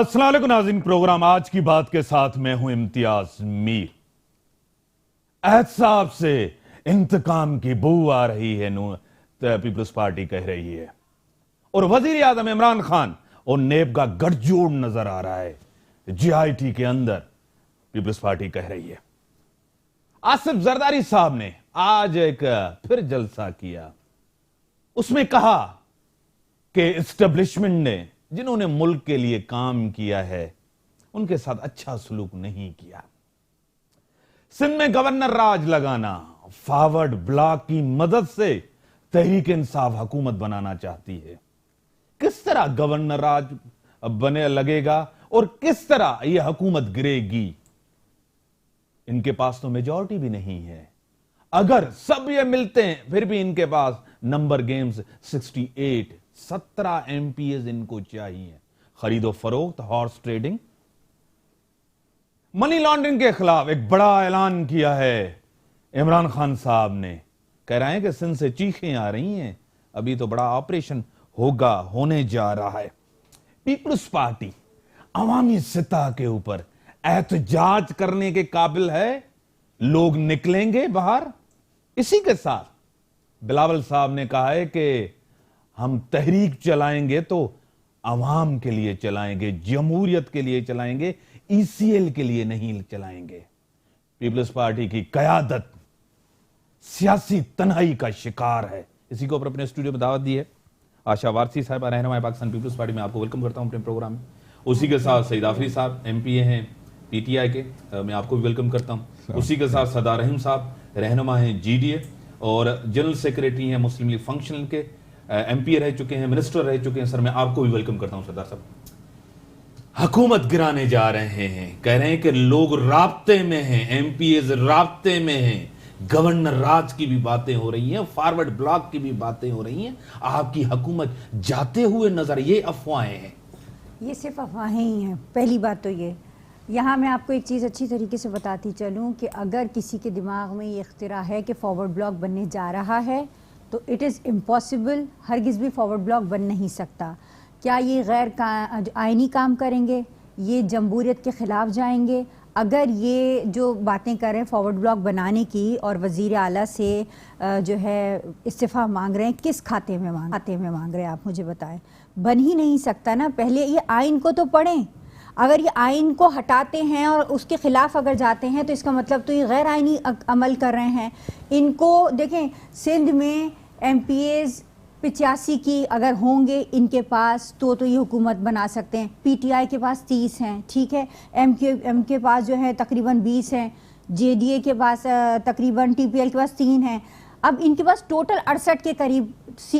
अस्सलाम वालेकुम नाज़रीन, प्रोग्राम आज की बात के साथ मैं हूं इम्तियाज मीर। एहतसाब से इंतकाम की बू आ रही है, पीपल्स पार्टी कह रही है, और वजीर आजम इमरान खान और नेब का गठजोड़ नजर आ रहा है जीआईटी के अंदर। पीपल्स पार्टी कह रही है। आसिफ जरदारी साहब ने आज एक फिर जलसा किया। उसमें कहा कि एस्टेब्लिशमेंट ने जिन्होंने मुल्क के लिए काम किया है उनके साथ अच्छा सलूक नहीं किया। सिंध में गवर्नर राज लगाना, फॉरवर्ड ब्लॉक की मदद से तहरीक इंसाफ हुकूमत बनाना चाहती है। किस तरह गवर्नर राज बने लगेगा और किस तरह यह हुकूमत गिरेगी? इनके पास तो मेजॉरिटी भी नहीं है। अगर सब ये मिलते हैं फिर भी इनके पास नंबर गेम्स 68, 17 एमपीएस इनको चाहिए। खरीदो फरोख्त, हॉर्स ट्रेडिंग, मनी लॉन्ड्रिंग के खिलाफ एक बड़ा ऐलान किया है इमरान खान साहब ने। कह रहे हैं कि सिंध से चीखें आ रही हैं, अभी तो बड़ा ऑपरेशन होने जा रहा है। पीपल्स पार्टी अवामी सतह के ऊपर एहतजाज करने के काबिल है। लोग निकलेंगे बाहर। इसी के साथ बिलावल साहब ने कहा है कि हम तहरीक चलाएंगे तो अवाम के लिए चलाएंगे, जमहूरियत के लिए चलाएंगे, ईसीएल के लिए नहीं चलाएंगे। पीपल्स पार्टी की कयादत सियासी तन्हाई का शिकार है। इसी को अपने स्टूडियो में दावत दी है आशा वारसी साहब, रहनुमा पाकिस्तान पीपल्स पार्टी में। आपको वेलकम करता हूं अपने प्रोग्राम में। उसी के साथ सईद आफरी साहब एमपीए हैं पीटीआई के, मैं आपको भी वेलकम करता हूं। उसी के साथ सदा रहीम साहब रहनुमा हैं जीडीए और जनरल सेक्रेटरी हैं मुस्लिम लीग फंक्शनल के, एमपीए रह चुके हैं, मिनिस्टर रह चुके हैं। सर मैं आपको भी वेलकम करता हूं। सरदार साहब, हुकूमत गिराने जा रहे हैं, कह रहे हैं कि लोग राब्ते में हैं, एमपीएस राब्ते में हैं, गवर्नर राज की भी बातें हो रही हैं, फॉरवर्ड ब्लॉक की भी बातें हो रही हैं, आपकी हुकूमत जाते हुए नजर। ये अफवाहें हैं, ये सिर्फ अफवाहें ही हैं। पहली बात तो ये, यहाँ मैं आपको एक चीज़ अच्छी तरीके से बताती चलूँ कि अगर किसी के दिमाग में ये इख्तिरा है कि फॉरवर्ड ब्लॉक बनने जा रहा है तो इट इज़ इम्पॉसिबल। हरगिज़ भी फॉरवर्ड ब्लॉक बन नहीं सकता। क्या ये गैर आइनी काम करेंगे? ये जमहूरियत के ख़िलाफ़ जाएंगे? अगर ये जो बातें कर रहे हैं फॉरवर्ड ब्लॉक बनाने की और वज़ीर आला से जो है इस्तीफ़ा मांग रहे हैं, किस खाते में मांग रहे हैं आप मुझे बताएं। बन ही नहीं सकता ना। पहले ये आइन को तो पढ़ें। अगर ये आइन को हटाते हैं और उसके ख़िलाफ़ अगर जाते हैं तो इसका मतलब तो ये गैर आइनी अमल कर रहे हैं। इनको देखें, सिंध में एमपीएस 85 की अगर होंगे इनके पास तो ये हुकूमत बना सकते हैं। पीटीआई के पास 30 हैं, ठीक है। एम के पास जो है तकरीबन 20 हैं, जेडीए के पास तकरीबन, टीपीएल के पास 3 हैं। अब इनके पास टोटल 68 के करीब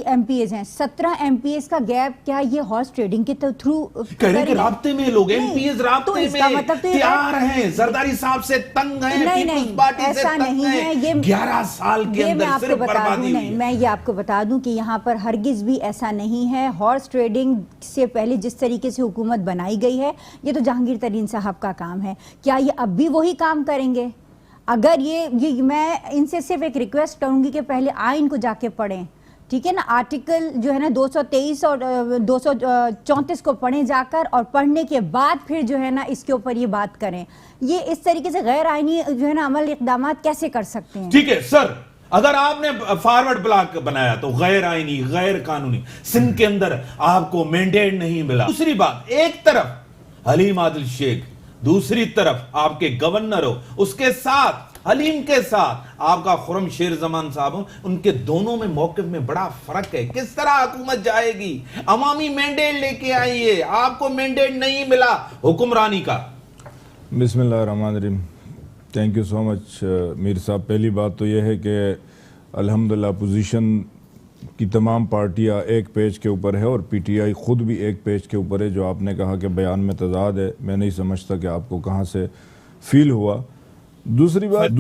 एमपीएस हैं। 17 एमपीएस का गैप क्या ये हॉर्स ट्रेडिंग के थ्रू राब्ते में लोग एमपीएस राब्ते में मतलब तो तैयार हैं, जरदारी साहब से तंग हैं, नहीं, ऐसा नहीं है। ये 11 साल के अंदर सिर्फ बर्बादी हुई। मैं ये आपको बता दूं कि यहाँ पर हरगिज भी ऐसा नहीं है। हॉर्स ट्रेडिंग से पहले जिस तरीके से हुकूमत बनाई गई है, ये तो जहांगीर तरीन साहब का काम है। क्या ये अब भी वही काम करेंगे? अगर ये मैं इनसे सिर्फ एक रिक्वेस्ट करूंगी कि पहले आइन को जाके पढ़ें, ठीक है ना। आर्टिकल जो है ना 223 और 234 को पढ़ें जाकर, और पढ़ने के बाद फिर जो है ना इसके ऊपर ये बात करें। ये इस तरीके से गैर आइनी जो है ना अमल इक़दाम कैसे कर सकते हैं? ठीक है सर, अगर आपने फॉरवर्ड ब्लॉक बनाया तो गैर आइनी, गैर कानूनी, सिंध के अंदर आपको मैंडेट नहीं मिला। दूसरी बात, एक तरफ हलीम आदिल शेख, दूसरी तरफ आपके गवर्नर हो, उसके साथ हलीम के साथ आपका खुरम शेर जमान साहब हो, उनके दोनों में मौक़िफ़ में बड़ा फर्क है। किस तरह हुकूमत जाएगी? अवामी मैंडेट लेके आइए, आपको मैंडेट नहीं मिला हुक्मरानी का। बिस्मिल्लाहिर्रहमानिर्रहीम। Thank you so much Mir साहब। पहली बात तो यह है कि अल्हम्दुलिल्लाह अपोजिशन की तमाम पार्टियां एक पेज के ऊपर है और पीटीआई ख़ुद भी एक पेज के ऊपर है। जो आपने कहा कि बयान में तजाद है, मैं नहीं समझता कि आपको कहाँ से फील हुआ। दूसरी बात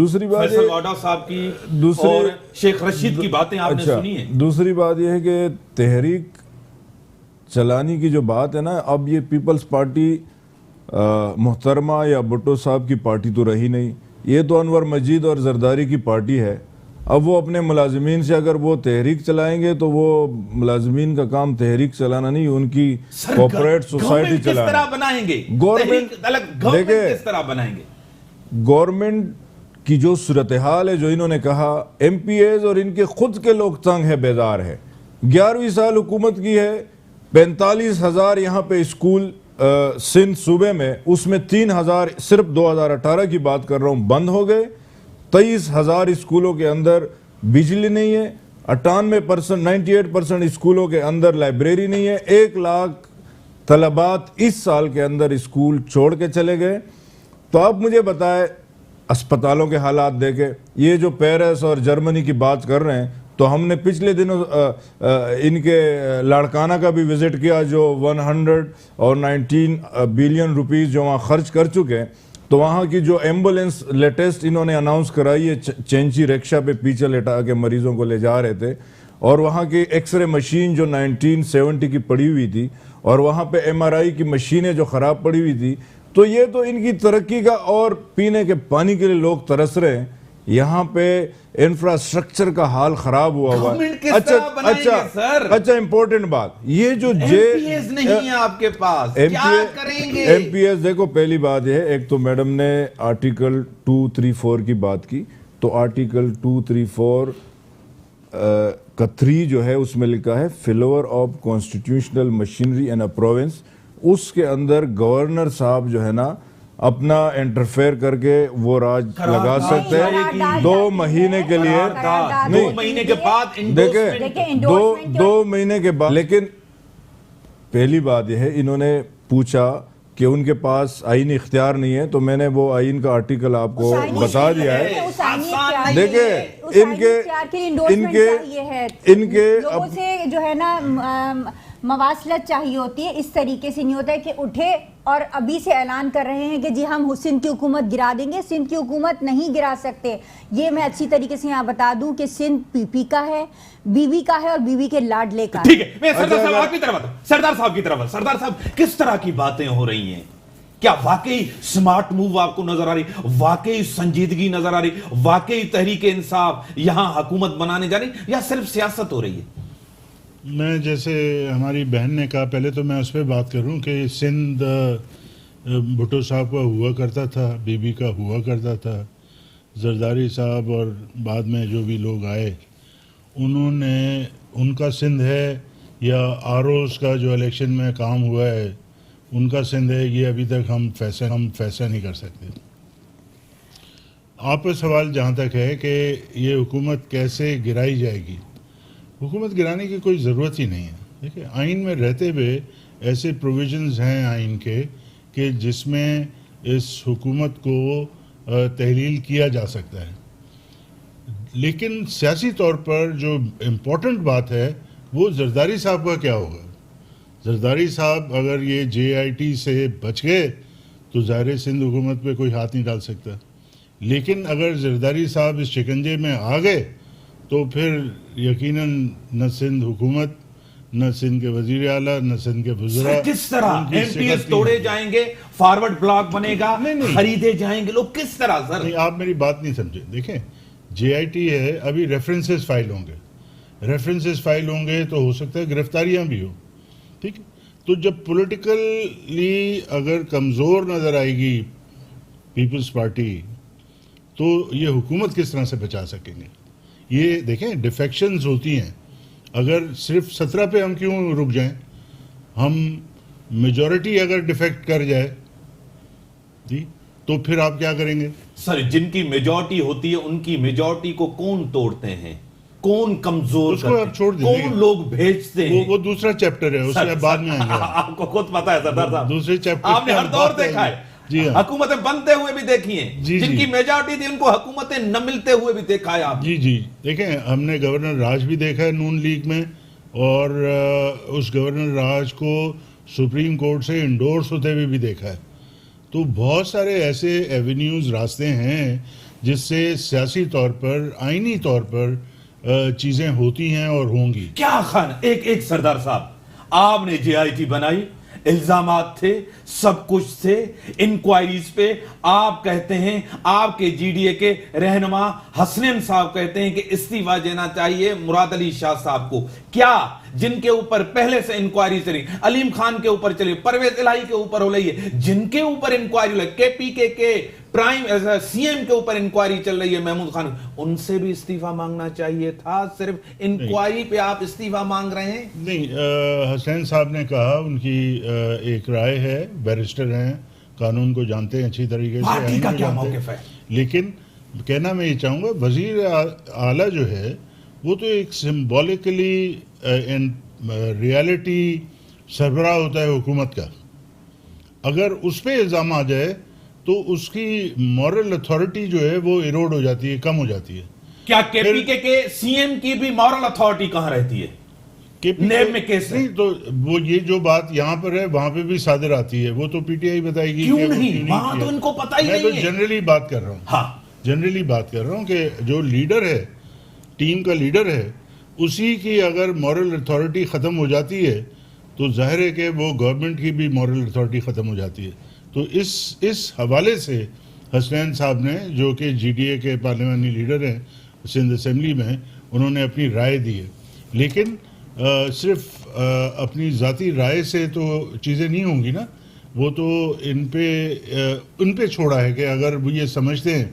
साहब की और शेख रशीद की बातें आपने सुनी है। दूसरी बात यह है कि तहरीक चलाने की जो बात है ना, अब ये पीपल्स पार्टी मोहतरमा या भुट्टो साहब की पार्टी तो रही नहीं, ये तो अनवर मजीद और जरदारी की पार्टी है। अब वो अपने मुलाजिमीन से अगर वो तहरीक चलाएंगे तो वो मुलाजिमीन का काम तहरीक चलाना नहीं, उनकी कॉर्पोरेट सोसाइटी किस तरह चलाना। बनाएंगे गवर्नमेंट अलग, गवर्नमेंट देखिए, किस तरह बनाएंगे? गवर्नमेंट की जो सूरत हाल है, जो इन्होंने कहा, MPAs और इनके खुद के लोग तंग है, बेजार है। 11वीं साल हुकूमत की है, 45,000 यहाँ पे स्कूल सिंध सूबे में, उसमें 3,000 सिर्फ 2018 की बात कर रहा हूँ बंद हो गए। 23,000 स्कूलों के अंदर बिजली नहीं है, 98% 98% स्कूलों के अंदर लाइब्रेरी नहीं है। 1 लाख तलबात इस साल के अंदर स्कूल छोड़ के चले गए। तो आप मुझे बताएं, अस्पतालों के हालात देखे, ये जो पेरिस और जर्मनी की बात कर रहे हैं, तो हमने पिछले दिनों इनके लाड़काना का भी विजिट किया, जो 119 बिलियन रुपीस जो वहाँ खर्च कर चुके हैं। तो वहाँ की जो एम्बुलेंस लेटेस्ट इन्होंने अनाउंस कराई है, चेंची रिक्शा पे पीछे लेटा के मरीजों को ले जा रहे थे, और वहाँ की एक्सरे मशीन जो 1970 की पड़ी हुई थी, और वहाँ पे MRI की मशीनें जो ख़राब पड़ी हुई थी। तो ये तो इनकी तरक्की का, और पीने के पानी के लिए लोग तरस रहे हैं। यहाँ पे इंफ्रास्ट्रक्चर का हाल खराब हुआ हुआ है। अच्छा इंपॉर्टेंट बात, ये जो MPAs नहीं है आपके पास, क्या करेंगे? MPAs देखो, पहली बात यह है, एक तो मैडम ने आर्टिकल 234 की बात की, तो आर्टिकल 234 का 3 जो है उसमें लिखा है failure of constitutional machinery and a province. उसके अंदर गवर्नर साहब जो है ना अपना इंटरफेयर करके वो राज लगा सकते हैं 2 महीने के लिए। नहीं, 2 महीने के बाद देखिए, 2 महीने के बाद। लेकिन पहली बात यह है, इन्होंने पूछा कि उनके पास आईनी इख्तियार नहीं है, तो मैंने वो आईन का आर्टिकल आपको बता दिया है। देखिए, इनके लोगों से जो है ना मवासलत चाहिए होती है, इस तरीके से नहीं होता है कि उठे और अभी से ऐलान कर रहे हैं कि जी हम सिंध की हुकूमत गिरा देंगे। सिंध की हुकूमत नहीं गिरा सकते। ये मैं अच्छी तरीके से यहाँ बता दूं कि सिंध पीपी का है, बीवी का है और बीवी के लाडले का। ठीक है, मैं सरदार साहब आपकी तरफ आता हूं। सरदार साहब की तरफ। सरदार साहब, किस तरह की बातें हो रही हैं? क्या वाकई स्मार्ट मूव आपको नजर आ रही, वाकई संजीदगी नजर आ रही, वाकई तहरीक इंसाफ यहां हुकूमत बनाने जा रही, या सिर्फ सियासत हो रही है? मैं, जैसे हमारी बहन ने कहा, पहले तो मैं उस पर बात करूं कि सिंध भुट्टो साहब का हुआ करता था, बीबी का हुआ करता था, जरदारी साहब और बाद में जो भी लोग आए उन्होंने, उनका सिंध है, या आरओस का जो इलेक्शन में काम हुआ है उनका सिंध है, ये अभी तक हम फैसला नहीं कर सकते। आपका सवाल जहाँ तक है कि ये हुकूमत कैसे गिराई जाएगी, हुकूमत गिराने की कोई ज़रूरत ही नहीं है। देखिए, आइन में रहते हुए ऐसे प्रोविजंस हैं आइन के कि जिसमें इस हुकूमत को तहलील किया जा सकता है। लेकिन सियासी तौर पर जो इम्पोर्टेंट बात है वो जरदारी साहब का क्या होगा। जरदारी साहब अगर ये JIT से बच गए तो ज़ाहिर सिंध हुकूमत पे कोई हाथ नहीं डाल सकता। लेकिन अगर जरदारी साहब इस शिकंजे में आ गए तो फिर यकीनन न सिंध हुकूमत, न सिंध के वजीर आला, न सिंध के वज़रा, किस तरह MPAs तोड़े जाएंगे, फॉरवर्ड ब्लॉक बनेगा, खरीदे जाएंगे लोग, किस तरह? सर नहीं, आप मेरी बात नहीं समझे। देखें, JIT है, अभी रेफरेंसेस फाइल होंगे, रेफरेंसेस फाइल होंगे तो हो सकता है गिरफ्तारियां भी हो। ठीक है, तो जब पॉलिटिकली अगर कमज़ोर नज़र आएगी पीपल्स पार्टी, तो ये हुकूमत किस तरह से बचा सकेंगे? ये देखें, डिफेक्शंस होती हैं। अगर सिर्फ 17 पे हम क्यों रुक जाएं? हम मेजॉरिटी अगर डिफेक्ट कर जाए जी, तो फिर आप क्या करेंगे? सर, जिनकी मेजॉरिटी होती है उनकी मेजॉरिटी को कौन तोड़ते हैं, कौन कमजोर उसको आप छोड़ दीजिए, कौन लोग भेजते हैं? वो दूसरा चैप्टर है, उसके बाद में आएंगे। आपको खुद पता है सरदार साहब, दूसरे चैप्टर आपने हर दौर देखा है, जी हाँ, हुकूमतें बनते हुए भी देखी हैं, जिनकी मेजॉरिटी थी उनको हुकूमतें न मिलते हुए भी देखा है आप। जी जी, देखें, हमने गवर्नर राज भी देखा है नून लीग में, और उस गवर्नर राज को सुप्रीम कोर्ट से इंडोर्स होते हुए भी देखा है। तो बहुत सारे ऐसे एवेन्यूज, रास्ते हैं जिससे सियासी तौर पर, आईनी तौर पर चीजें होती हैं और होंगी। क्या खान, एक सरदार साहब, आपने JIT बनाई, इल्जामात थे, सब कुछ थे, इंक्वायरीज पे। आप कहते हैं, आपके जीडीए के रहनुमा हसनैन साहब कहते हैं कि इस्तीफा देना चाहिए मुराद अली शाह साहब को। क्या जिनके ऊपर पहले से इंक्वायरी चली, अलीम खान के ऊपर चली, परवेज इलाही के ऊपर हो रही है, जिनके ऊपर इंक्वायरी लगी, केपीके के प्राइम सीएम के ऊपर इंक्वायरी चल रही है महमूद खान, उनसे भी इस्तीफा मांगना चाहिए था? सिर्फ इंक्वायरी पे आप इस्तीफा मांग रहे हैं? नहीं, हसनैन साहब ने कहा, उनकी एक राय है, बैरिस्टर हैं, कानून को जानते हैं अच्छी तरीके से, पार्टी आईन का को क्या जानते हैं। मौक़िफ़ है? लेकिन कहना मैं ये चाहूँगा, वजीर आला जो है वो तो एक सिंबॉलिकली इन रियलिटी सरबराह होता है हुकूमत का। अगर उस पर इल्ज़ाम आ जाए तो उसकी मॉरल अथॉरिटी जो है वो इरोड हो जाती है, कम हो जाती है। क्या केपीके के सीएम की भी मॉरल अथॉरिटी कहां रहती है? नेब में केस है। नहीं, तो वो ये जो बात यहाँ पर है वहां पे भी सादर आती है, वो तो पीटीआई बताएगी क्यों कि वो नहीं? किया। वहां तो इनको पता ही मैं नहीं तो है। जनरली बात कर रहा हूँ, हाँ, जनरली बात कर रहा हूँ कि जो लीडर है, टीम का लीडर है, उसी की अगर मॉरल अथॉरिटी ख़त्म हो जाती है तो जाहिर है कि वो गवर्नमेंट की भी मॉरल अथॉरिटी ख़त्म हो जाती है। तो इस हवाले से हसनैन साहब ने, जो कि जीडीए के पार्लियामानी लीडर हैं सिंध असेंबली में, उन्होंने अपनी राय दी है। लेकिन सिर्फ अपनी ज़ाती राय से तो चीज़ें नहीं होंगी ना, वो तो इन पे छोड़ा है कि अगर वो ये समझते हैं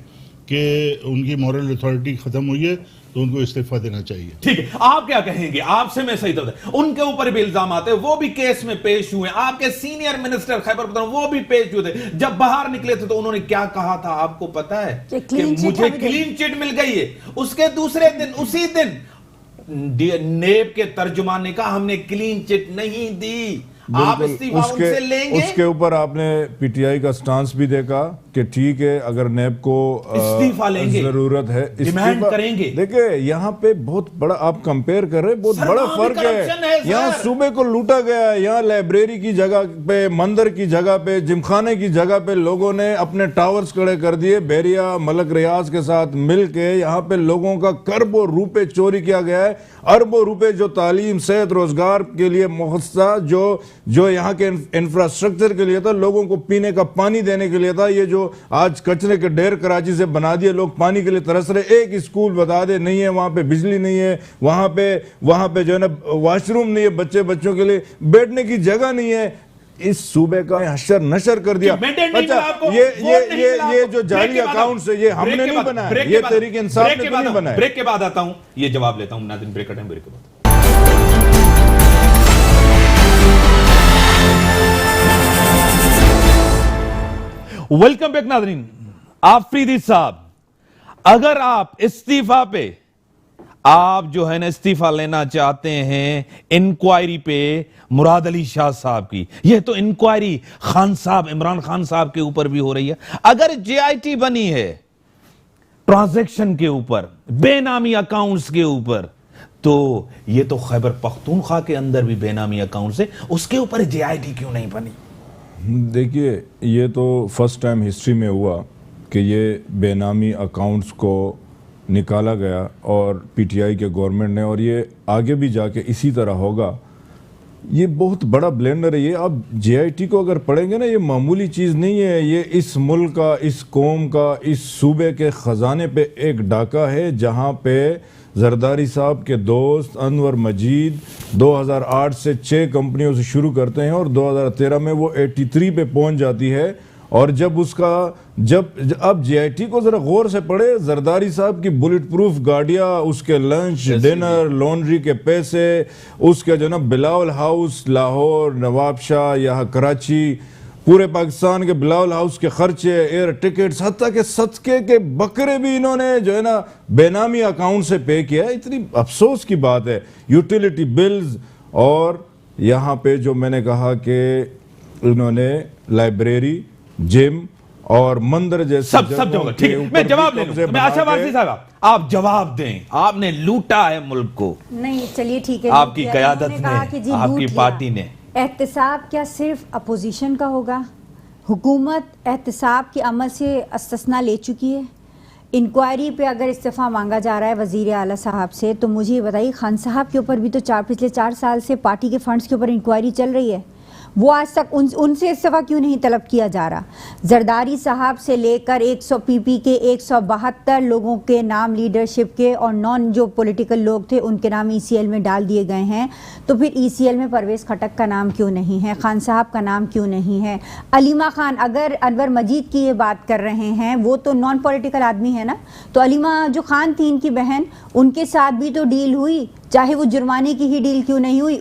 कि उनकी मॉरल अथॉरिटी ख़त्म हुई है तो उनको इस्तीफा देना चाहिए। ठीक है, आप क्या कहेंगे? आपसे मैं सही तरह, उनके ऊपर भी इल्जाम आते हैं, वो भी केस में पेश हुए, आपके सीनियर मिनिस्टर खैबर पख्तूनख्वा वो भी पेश हुए थे। जब बाहर निकले थे तो उन्होंने क्या कहा था, आपको पता है? कि मुझे क्लीन चिट मिल गई है। उसके दूसरे दिन, उसी दिन नेब के तर्जुमान ने कहा हमने क्लीन चिट नहीं दी, आप इस्तीफा उनसे लेंगे। उसके ऊपर आपने पीटीआई का स्टांस भी देखा कि ठीक है, अगर नेब को इस्तीफा लेंगे, जरूरत है, डिमांड करेंगे। देखिए यहाँ पे बहुत बड़ा आप कंपेयर कर रहे हैं, बहुत बड़ा फर्क है। यहाँ सूबे को लूटा गया है, यहाँ लाइब्रेरी की जगह पे, मंदिर की जगह पे, जिमखाने की जगह पे लोगों ने अपने टावर्स खड़े कर दिए। बहरिया मलक रियाज के साथ मिल के यहाँ पे लोगों का करोड़ों रुपए चोरी किया गया है, अरबों रुपए जो तालीम, सेहत, रोजगार के लिए मुख्तसा, जो यहाँ के इंफ्रास्ट्रक्चर के लिए था, लोगों को पीने का पानी देने के लिए था। ये जो आज कचरे के ढेर कराची से बना दिए, लोग पानी के लिए तरस रहे। एक स्कूल बता दे नहीं है, वहां पे बिजली नहीं है, वहां पे जो है ना वॉशरूम नहीं है, बच्चों के लिए बैठने की जगह नहीं है। इस सूबे का हशर नशर कर दिया। अच्छा, ये जो जाली अकाउंट है, ये हमने नहीं बनाया, ये तहरीक इंसाफ ने नहीं बनाया। ब्रेक के बाद आता हूं, ये जवाब लेता हूं नाज़रीन, ब्रेक का टाइम, ब्रेक के बाद। वेलकम बैक नाज़रीन। आफरीदी साहब, अगर आप इस्तीफा पे, आप जो है ना इस्तीफा लेना चाहते हैं इंक्वायरी पे मुराद अली शाह साहब की, यह तो इंक्वायरी खान साहब, इमरान खान साहब के ऊपर भी हो रही है। अगर जेआईटी बनी है ट्रांजैक्शन के ऊपर, बेनामी अकाउंट्स के ऊपर, तो यह तो खैबर पख्तूनख्वा के अंदर भी बेनामी अकाउंट्स है, उसके ऊपर जेआईटी क्यों नहीं बनी? देखिए, ये तो फर्स्ट टाइम हिस्ट्री में हुआ कि ये बेनामी अकाउंट्स को निकाला गया और पीटीआई के गवर्नमेंट ने, और ये आगे भी जाके इसी तरह होगा। ये बहुत बड़ा ब्लेंडर है ये। आप जेआईटी को अगर पढ़ेंगे ना, ये मामूली चीज़ नहीं है। ये इस मुल्क का, इस कौम का, इस सूबे के ख़जाने पे एक डाका है, जहाँ पे जरदारी साहब के दोस्त अनवर मजीद 2008 से 6 कंपनियों से शुरू करते हैं और 2013 में वो 83 पे पहुंच जाती है। और जब अब जेआईटी को जरा गौर से पढ़े, जरदारी साहब की बुलेट प्रूफ गाड़ियां, उसके लंच, डिनर, लॉन्ड्री के पैसे, उसके जो ना बिलावल हाउस लाहौर, नवाबशाह, यहाँ कराची, पूरे पाकिस्तान के बिलावल हाउस के खर्चे, एयर टिकट्स, हत्ता के सदके के बकरे भी इन्होंने जो है ना बेनामी अकाउंट से पे किया है। इतनी अफसोस की बात है। यूटिलिटी बिल्स, और यहाँ पे जो मैंने कहा कि इन्होंने लाइब्रेरी, जिम और मंदिर जैसे सब जगह, ठीक है, मैं जवाब ले लूं। मैं आशा वारसी साहब, आप जवाब दें। आपने लूटा है मुल्क को। नहीं, चलिए ठीक है, आपकी क़यादत ने, आपकी पार्टी ने। एहतसाब क्या सिर्फ अपोजिशन का होगा? हुकूमत एहतसाब के अमल से इस्तिस्ना ले चुकी है। इंक्वायरी पे अगर इस्तीफ़ा मांगा जा रहा है वज़ीर आला साहब से, तो मुझे ये बताइए, खान साहब के ऊपर भी तो पिछले 4 साल से पार्टी के फंड्स के ऊपर इंक्वायरी चल रही है। वो आज तक उनसे इस्तीफा क्यों नहीं तलब किया जा रहा? जरदारी साहब से लेकर 100 पीपी के 172 लोगों के नाम लीडरशिप के और नॉन जो पॉलिटिकल लोग थे उनके नाम ईसीएल में डाल दिए गए हैं। तो फिर ईसीएल में परवेज़ खटक का नाम क्यों नहीं है? खान साहब का नाम क्यों नहीं है? अलीमा खान, अगर अनवर मजीद की ये बात कर रहे हैं, वो तो नॉन पॉलिटिकल आदमी है ना, तो अलीमा जो खान थी इनकी बहन, उनके साथ भी तो डील हुई, चाहे वो जुर्माने की ही डील क्यों नहीं हुई।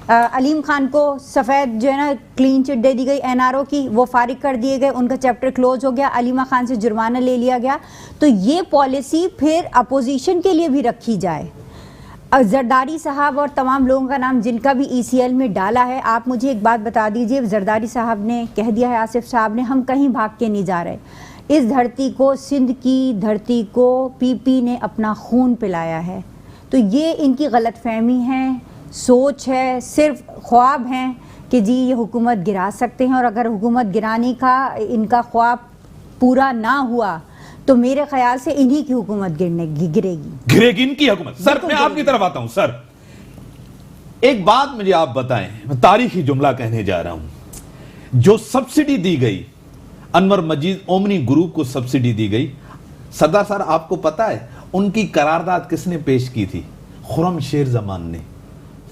अलीम खान को सफ़ेद जो है ना क्लीन चिट दे दी गई एनआरओ की, वो फारिग कर दिए गए, उनका चैप्टर क्लोज हो गया, अलीमा खान से जुर्माना ले लिया गया। तो ये पॉलिसी फिर अपोजिशन के लिए भी रखी जाए। जरदारी साहब और तमाम लोगों का नाम जिनका भी ईसीएल में डाला है, आप मुझे एक बात बता दीजिए, जरदारी साहब ने कह दिया है, आसिफ साहब ने, हम कहीं भाग के नहीं जा रहे। इस धरती को, सिंध की धरती को पीपी ने अपना खून पिलाया है। तो ये इनकी गलतफहमी है, सोच है, सिर्फ ख्वाब हैं कि जी ये हुकूमत गिरा सकते हैं, और अगर हुकूमत गिराने का इनका ख्वाब पूरा ना हुआ तो मेरे ख्याल से इन्हीं की हुकूमत गिरेगी इनकी हुकूमत। सर मैं आपकी तरफ आता हूं। सर एक बात मुझे आप बताएं, मैं तारीखी जुमला कहने जा रहा हूं। जो सब्सिडी दी गई अनवर मजीद ओमनी ग्रुप को, सब्सिडी दी गई, सरदार सर आपको पता है उनकी करारदाद किसने पेश की थी? खुरम शेर जमान ने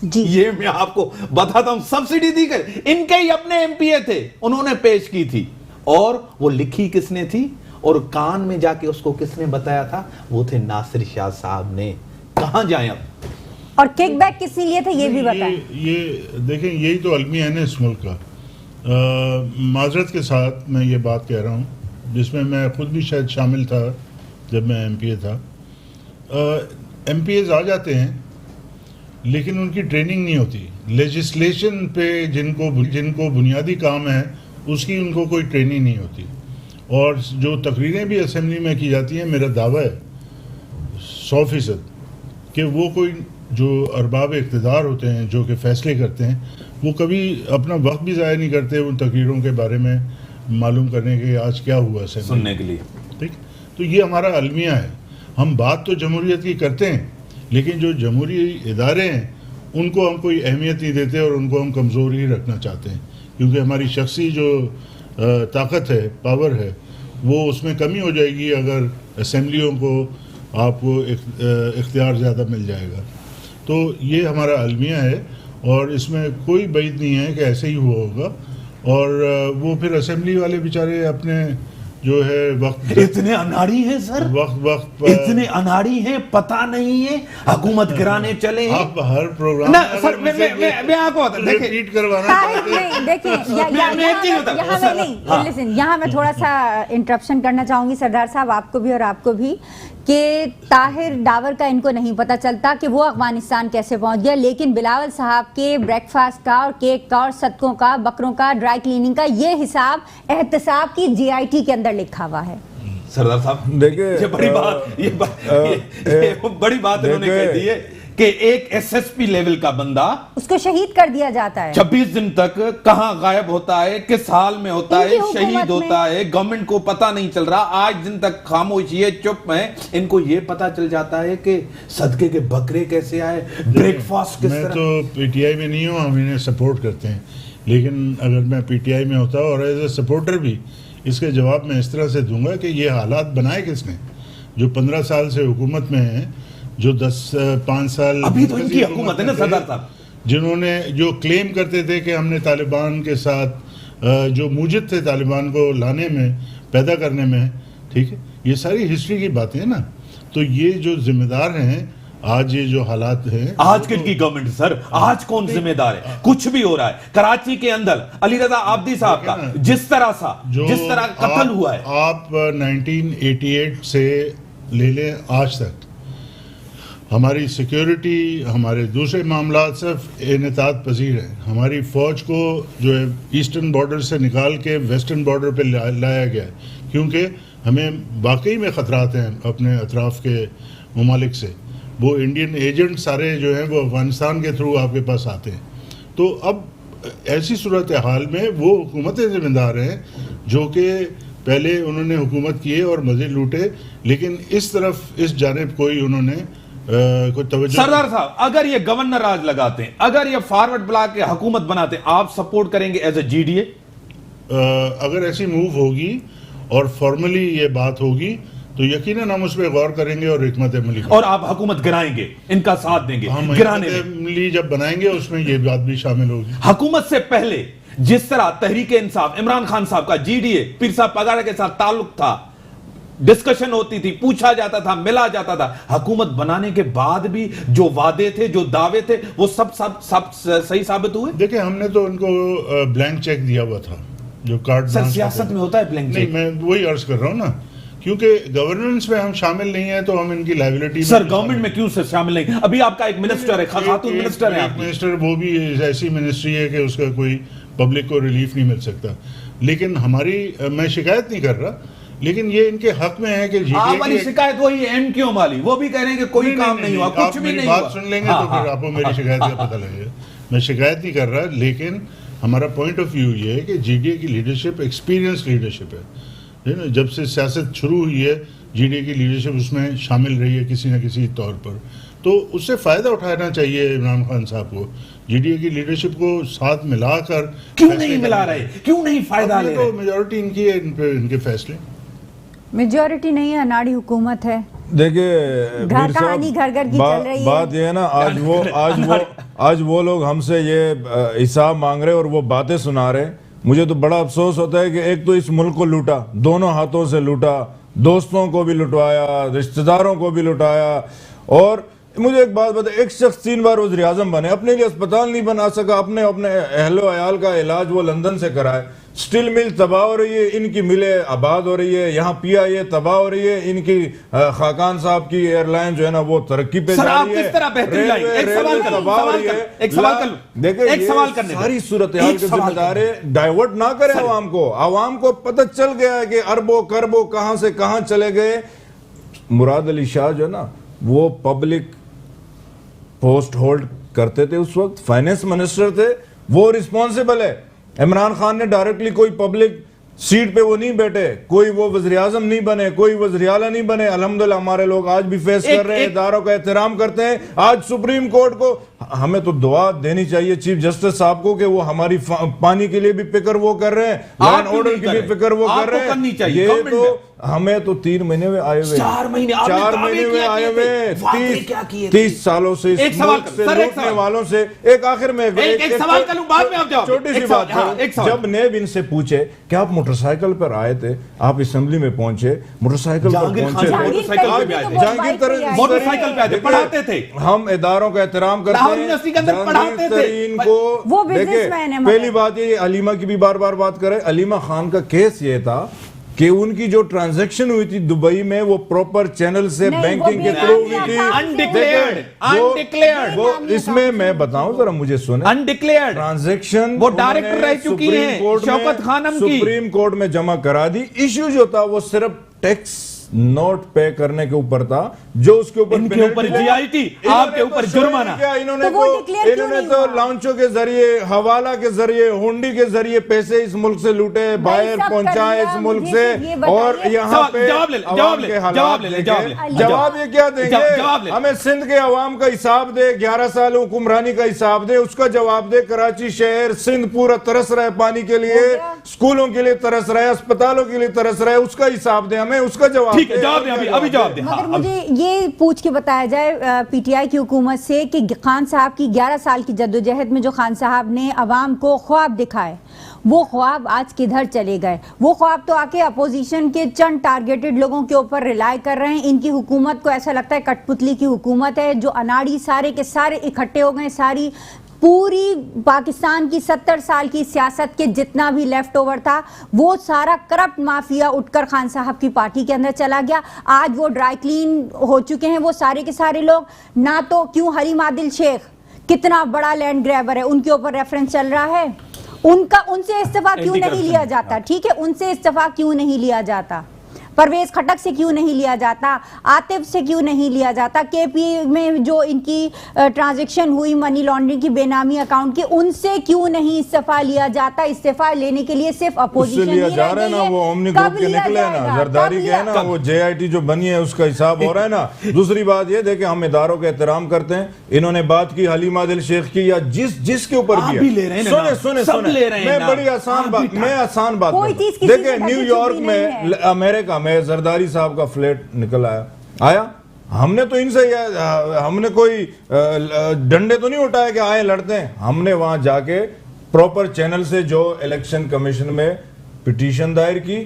जी। ये मैं आपको बताता हूं, सब्सिडी दी गई, इनके ही अपने एमपीए थे, उन्होंने पेश की थी। और वो लिखी किसने थी और कान में जाके उसको किसने बताया था? वो थे नासिर शाह साहब ने। कहां जाए अब? और किकबैक किसने लिए थे ये भी बताएं। ये देखें, यही तो अलमिया है ना इस मुल्क का। माजरत के साथ मैं ये बात कह रहा हूँ, जिसमें मैं खुद भी शायद शामिल था जब मैं एमपीए था। एमपीएज आ जाते हैं लेकिन उनकी ट्रेनिंग नहीं होती। लेजिस्लेशन पे जिनको बुनियादी काम है उसकी उनको कोई ट्रेनिंग नहीं होती। और जो तकरीरें भी असेंबली में की जाती हैं, मेरा दावा है 100% कि वो कोई जो अरबाब इक़्तिदार होते हैं जो कि फ़ैसले करते हैं, वो कभी अपना वक्त भी ज़ाया नहीं करते उन तकरीरों के बारे में मालूम करने के आज क्या हुआ असेंबली सुनने के लिए। ठीक, तो ये हमारा अलमिया है। हम बात तो जमहूरियत की करते हैं, लेकिन जो जमहूरी इदारे हैं उनको हम कोई अहमियत नहीं देते और उनको हम कमज़ोर ही रखना चाहते हैं, क्योंकि हमारी शख्सी जो ताकत है, पावर है, वो उसमें कमी हो जाएगी अगर असेंबलियों को आपको इख्तियार ज़्यादा मिल जाएगा। तो ये हमारा अलमिया है और इसमें कोई बैद नहीं है कि ऐसे ही हुआ होगा। और वो फिर असेंबली वाले बेचारे अपने जो है वक्त, इतने अनाड़ी हैं सर, वक्त इतने अनाड़ी हैं, पता नहीं है हुकूमत गिराने चले हैं। आप हर प्रोग्राम ना सर, मैं आपको रिपीट करवाना देखिए यहाँ मैं थोड़ा सा इंटरप्शन करना चाहूंगी सरदार साहब, आपको भी और आपको भी, कि ताहिर डावर का इनको नहीं पता चलता कि वो अफगानिस्तान कैसे पहुंच गया, लेकिन बिलावल साहब के ब्रेकफास्ट का और केक का और सदकों का, बकरों का, ड्राई क्लीनिंग का ये हिसाब एहतसाब की जीआईटी के अंदर लिखा हुआ है। सरदार साहब देखिए, ये बड़ी बात, ये बड़ी बात इन्होंने कह दी है कि एक एसएसपी लेवल का बंदा, उसको शहीद कर दिया जाता है, 26 दिन तक कहां गायब होता है, किस हाल में होता है, शहीद होता है, गवर्नमेंट को पता नहीं चल रहा, आज दिन तक खामोश, ये चुप है। इनको ये पता चल जाता है कि सदके के बकरे कैसे आए, ब्रेकफास्ट किस तरह। मैं तो पीटीआई में नहीं हूँ, हम इन्हें सपोर्ट करते हैं, लेकिन अगर मैं पीटीआई में होता और एज ए सपोर्टर भी इसके जवाब में इस तरह से दूंगा कि ये हालात बनाए किसने? जो 15 साल से हुकूमत में है, जो 5 साल अभी तो इनकी हुकूमत है ना सरदार साहब, जिन्होंने जो क्लेम करते थे कि हमने तालिबान के साथ जो मूजिब थे तालिबान को लाने में, पैदा करने में, ठीक है, ये सारी हिस्ट्री की बातें हैं ना। तो ये जो जिम्मेदार हैं, आज ये जो हालात हैं, आज किनकी गवर्नमेंट सर, आज कौन जिम्मेदार है? कुछ भी हो रहा है। कराची के अंदर अली रजा आब्दी साहब का जिस तरह कत्ल हुआ है, आप 1988 से ले लें आज तक, हमारी सिक्योरिटी, हमारे दूसरे मामला सिर्फ इनेतात पजीर है। हमारी फ़ौज को जो है ईस्टर्न बॉर्डर से निकाल के वेस्टर्न बॉर्डर पे लाया गया है, क्योंकि हमें वाकई में ख़तरात हैं अपने अतराफ़ के ममालिक से। वो इंडियन एजेंट सारे जो हैं वो अफ़गानिस्तान के थ्रू आपके पास आते हैं। तो अब ऐसी सूरत हाल में वो हुकूमतें ज़िम्मेदार हैं जो कि पहले उन्होंने हुकूमत किए और मज़े लूटे, लेकिन इस तरफ इस जानिब कोई उन्होंने कोई तवज्जो। सरदार साहब, अगर ये गवर्नर राज लगाते हैं, अगर ये फॉरवर्ड ब्लॉक के हुकूमत बनाते हैं, आप सपोर्ट करेंगे एज ए जीडीए? अगर ऐसी मूव होगी और फॉर्मली ये बात होगी तो यकीनन हम उस पर गौर करेंगे और हिकमत अमली और आप हुकूमत गिराएंगे, इनका साथ देंगे हम गिराने हिकमत में? अमली जब बनाएंगे उसमें ये बात भी शामिल होगी। हुकूमत से पहले जिस तरह तहरीक इंसाफ इमरान खान साहब का जीडीए पीर साहब पगारा के साथ ताल्लुक था, डिस्कशन होती थी, पूछा जाता था, मिला जाता था, हुकूमत बनाने के बाद भी जो वादे थे, जो दावे थे, वो सब सही साबित हुए? देखिए, हमने तो उनको ब्लैंक चेक दिया हुआ था, जो कार्ड। सर, सियासत में होता है ब्लैंक चेक? नहीं, मैं वही अर्ज कर रहा हूँ ना, क्योंकि गवर्नेंस में हम शामिल नहीं है तो हम इनकी लाइबिलिटी। सर, गवर्नमेंट में क्यों से शामिल नहीं? अभी आपका एक मिनिस्टर है, खातून मिनिस्टर है। मिनिस्टर, वो भी ऐसी मिनिस्ट्री है कि उसका कोई पब्लिक को रिलीफ नहीं मिल सकता। लेकिन हमारी, मैं शिकायत नहीं कर रहा, लेकिन ये इनके हक में है कि आप वाली शिकायत वही एमक्यू वाली, वो भी कह रहे हैं कि कोई काम नहीं हुआ, कुछ भी नहीं हुआ। बात सुन लेंगे तो फिर आपको मेरी शिकायत का पता लगेगा। मैं शिकायत नहीं कर रहा, लेकिन हमारा पॉइंट ऑफ व्यू ये है कि जीडीए की लीडरशिप एक्सपीरियंस लीडरशिप है ना। जब से सियासत शुरू हुई है, जीडीए की लीडरशिप उसमें शामिल रही है किसी न किसी तौर पर, तो उससे फायदा उठाना चाहिए इमरान खान साहब को। जीडीए की लीडरशिप को साथ मिलाकर क्यों नहीं मिला रहे, क्यों नहीं फायदा ले रहे? तो मेजॉरिटी इनकी है, इनके फैसले। मेजॉरिटी नहीं है, अनाड़ी हुकूमत है। देखिए घर कहानी घर घर की चल रही है। बात ये है ना, आज वो लोग हमसे ये हिसाब मांग रहे और वो बातें सुना रहे। मुझे तो बड़ा अफसोस होता है कि एक तो इस मुल्क को लूटा, दोनों हाथों से लूटा, दोस्तों को भी लुटवाया, रिश्तेदारों को भी लुटाया। और मुझे एक बात बताए, एक शख्स 3 बार वज़ीर आज़म बने, अपने लिए अस्पताल नहीं बना सका, अपने अहलो अयाल का इलाज वो लंदन से कराए। स्टील मिल तबाह हो रही है, इनकी मिलें आबाद हो रही है, यहाँ पीआईए तबाह हो रही है, इनकी खाकान साहब की एयरलाइन जो है ना वो तरक्की पे जा रही है। किस तरह बेहतरी लाई? एक सवाल करने सारी सूरत हाल के जिम्मेदार डाइवर्ट ना करें आवाम को। आवाम को पता चल गया है कि अरबों करबों कहां से कहां चले गए। मुराद अली शाह जो है ना, वो पब्लिक पोस्ट होल्ड करते थे, उस वक्त फाइनेंस मिनिस्टर थे, वो रिस्पॉन्सिबल है। इमरान खान ने डायरेक्टली कोई पब्लिक सीट पे वो नहीं बैठे, कोई वो वज़ीर आज़म नहीं बने, कोई वज़ीर आला नहीं बने। अल्हम्दुलिल्लाह हमारे लोग आज भी फेस कर रहे हैं, इदारों का एहतराम करते हैं। आज सुप्रीम कोर्ट को हमें तो दुआ देनी चाहिए चीफ जस्टिस साहब को कि वो हमारी पानी के लिए भी फिक्र वो कर रहे हैं, लॉ एंड ऑर्डर की भी फिक्र वो कर रहे हैं। ये तो हमें तो 3 महीने में आए हुए, 4 महीने में आए हुए, 30 सालों से इस मुल्क से लूटने वालों से। एक आखिर में एक सवाल करूं, बाद में आप जवाब। छोटी सी बात, जब नेब इनसे पूछे कि आप मोटरसाइकिल पर आए थे, आप असेंबली में पहुंचे, मोटरसाइकिल पर पहुंचे, मोटरसाइकिल पे आए थे, पढ़ाते थे। हम इदारों का एहतराम करते हैं, यूनिवर्सिटी के अंदर पढ़ाते थे इनको। वो बिजनेसमैन है। पहली बात ये, अलीमा की भी बार बार बात करें, अलीमा खान का केस ये था कि उनकी जो ट्रांजैक्शन हुई थी दुबई में, वो प्रॉपर चैनल से बैंकिंग के थ्रू हुई थी, अनडिक्लेयर्ड। वो इसमें मैं बताऊं, जरा मुझे सुने, अनडिक्लेयर्ड ट्रांजैक्शन वो डायरेक्ट रह चुकी है शौकत खानम की, सुप्रीम कोर्ट में जमा करा दी। इश्यू जो था वो सिर्फ टैक्स नोट पे करने के ऊपर था, जो उसके ऊपर जीआईटी, आपके ऊपर जुर्माना। इन्होंने तो लॉन्चों के जरिए, हवाला के जरिए, हुंडी के जरिए पैसे इस मुल्क से लूटे, बाहर पहुंचाए इस मुल्क से। और यहाँ पे जवाब ये क्या देंगे? हमें सिंध के अवाम का हिसाब दे, 11 साल हुक्मरानी का हिसाब दे, उसका जवाब दे। कराची शहर, सिंध पूरा तरस रहा है पानी के लिए, स्कूलों के लिए तरस रहा है, अस्पतालों के लिए तरस रहा है, उसका हिसाब दे हमें, उसका जवाब। अभी जवाब दे। मगर मुझे ये पूछ के बताया जाए पीटीआई की हुकूमत से कि खान साहब की 11 साल की जद्दोजहद में जो खान साहब ने अवाम को ख्वाब दिखाए, वो ख्वाब आज किधर चले गए? वो ख्वाब तो आके अपोजिशन के चंद टारगेटेड लोगों के ऊपर रिलाई कर रहे हैं। इनकी हुकूमत को ऐसा लगता है कठपुतली की हुकूमत है, जो अनाड़ी सारे के सारे इकट्ठे हो गए। सारी पूरी पाकिस्तान की 70 साल की सियासत के जितना भी लेफ्ट ओवर था, वो सारा करप्ट माफिया उठकर खान साहब की पार्टी के अंदर चला गया। आज वो ड्राई क्लीन हो चुके हैं वो सारे के सारे लोग। ना तो क्यों हलीम आदिल शेख कितना बड़ा लैंड ग्रैबर है, उनके ऊपर रेफरेंस चल रहा है, उनसे इस्तीफा क्यों नहीं लिया जाता? ठीक है, उनसे इस्तीफा क्यों नहीं लिया जाता? परवेज खटक से क्यों नहीं लिया जाता, आतिफ से क्यों नहीं लिया जाता, केपी में जो इनकी ट्रांजैक्शन हुई मनी लॉन्ड्रिंग की बेनामी अकाउंट की, उनसे क्यों नहीं इस्तीफा लिया जाता। इस्तीफा लेने के लिए सिर्फ अपोजिशन लिया जा रहा है ना, वो ओमनी ग्रुप के निकले ना, जरदारी के है ना, वो जेआईटी जो बनी है उसका हिसाब हो रहा है ना। दूसरी बात ये देखे, हम इदारों का एहतराम करते हैं, इन्होंने बात की हलीम आदिल शेख की या जिसके ऊपर भी ले रहे हैं, सुने मैं बड़ी आसान बात देखे, न्यूयॉर्क में अमेरिका में जरदारी साहब का फ्लैट निकल आया, हमने तो इनसे हमने कोई डंडे तो नहीं उठाए कि आए लड़ते हैं, हमने वहां जाके प्रॉपर चैनल से जो इलेक्शन कमीशन में पिटीशन दायर की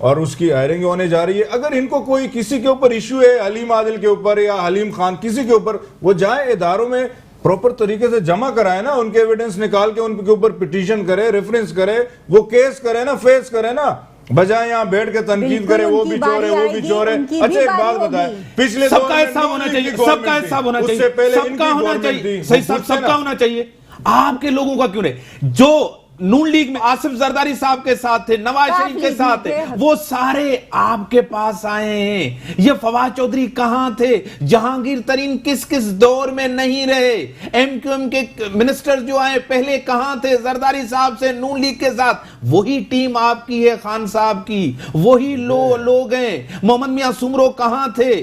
और उसकी हायरिंग होने जा रही है। अगर इनको कोई किसी के ऊपर इशू है, हलीम आदिल के ऊपर या हलीम खान किसी के ऊपर, वो जाए इदारों में प्रॉपर तरीके से जमा कराए ना, उनके एविडेंस निकाल के उनके ऊपर पिटीशन करे, रेफरेंस करे, वो केस करे ना, फेस करे ना, बजाय यहाँ बैठ के तनकीद करे वो भी चोर है, वो भी चोर है। अच्छा एक बात बताए, पिछले सबका हिस्सा होना चाहिए, सबका हिस्सा होना चाहिए, सबका होना चाहिए, सही साहब, सबका होना चाहिए। आपके लोगों का क्यों नहीं? जो नून लीग में आसिफ जरदारी साहब के साथ थे, नवाज शरीफ के साथ थे, वो सारे आपके पास आए हैं। ये फवाद चौधरी कहां थे? जहांगीर तरीन किस किस दौर में नहीं रहे? एमक्यूएम के मिनिस्टर जो आए पहले कहां थे? जरदारी साहब से नून लीग के साथ वही टीम आपकी है, खान साहब की वही लोग हैं। मोहम्मद मियां सुमरो कहां थे?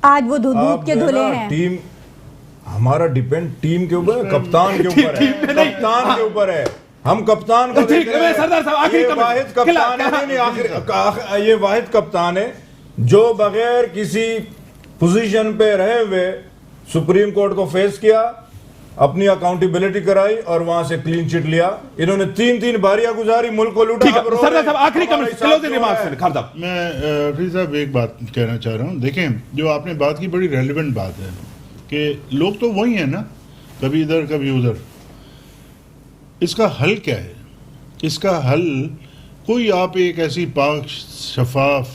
आज वो दूध के धुले हैं। टीम हमारा डिपेंड टीम के ऊपर, कप्तान के ऊपर है, कप्तान के ऊपर है। हम कप्तान को देख रहे हैं। सरदार साहब आखिरी वाहिद कप्तान है, नहीं ये वाहिद कप्तान है जो बगैर किसी पोजीशन पे रहे हुए सुप्रीम कोर्ट को फेस किया, अपनी अकाउंटेबिलिटी कराई और वहां से क्लीन चिट लिया। इन्होंने तीन बारियां गुजारी, मुल्क को लूटा। सरदार साहब आखिरी क्लोजिंग रिमार्क्स। मैं अफरीद साहब एक बात कहना चाह रहा हूं। देखें, जो आपने बात की बड़ी रेलिवेंट बात है कि लोग तो वही है ना, कभी इधर कभी उधर। इसका हल क्या है? इसका हल कोई, आप एक ऐसी पाक शफाफ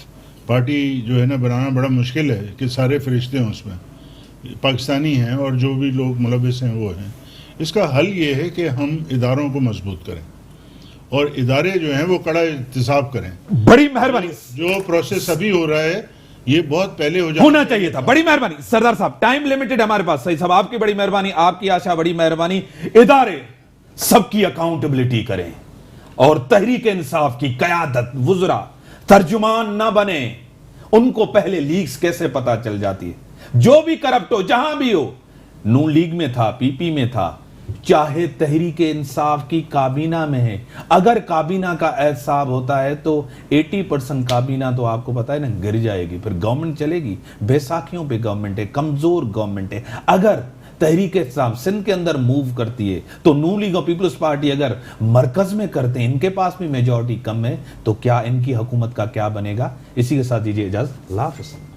पार्टी जो है ना बनाना बड़ा मुश्किल है कि सारे फरिश्ते हैं उसमें, पाकिस्तानी हैं और जो भी लोग मुलविस हैं वो हैं। इसका हल ये है कि हम इदारों को मजबूत करें और इदारे जो हैं वो कड़ा एहतसाब करें। बड़ी मेहरबानी। जो प्रोसेस अभी हो रहा है ये बहुत पहले होना चाहिए था। बड़ी मेहरबानी सरदार साहब, टाइम लिमिटेड हमारे पास। सही साहब, आपकी बड़ी मेहरबानी, आपकी आशा बड़ी मेहरबानी। इदारे सबकी अकाउंटेबिलिटी करें और तहरीक इंसाफ की कयादत वुज़रा तर्जुमान ना बने। उनको पहले लीग्स कैसे पता चल जाती है, जो भी करप्ट हो जहां भी हो, नून लीग में था, पीपी में था, चाहे तहरीक इंसाफ की काबीना में है। अगर काबीना का एहसाब होता है तो 80% काबीना तो आपको पता है ना गिर जाएगी, फिर गवर्नमेंट चलेगी। बैसाखियों पे गवर्नमेंट है, कमजोर गवर्नमेंट है। अगर तहरीक इंसाफ सिंध के अंदर मूव करती है तो नून लीग और पीपल्स पार्टी अगर मरकज में करते हैं, इनके पास भी मेजॉरिटी कम है, तो क्या इनकी हुकूमत का क्या बनेगा? इसी के साथ दीजिए इजाजत। अल्लाह हाफ़िज़।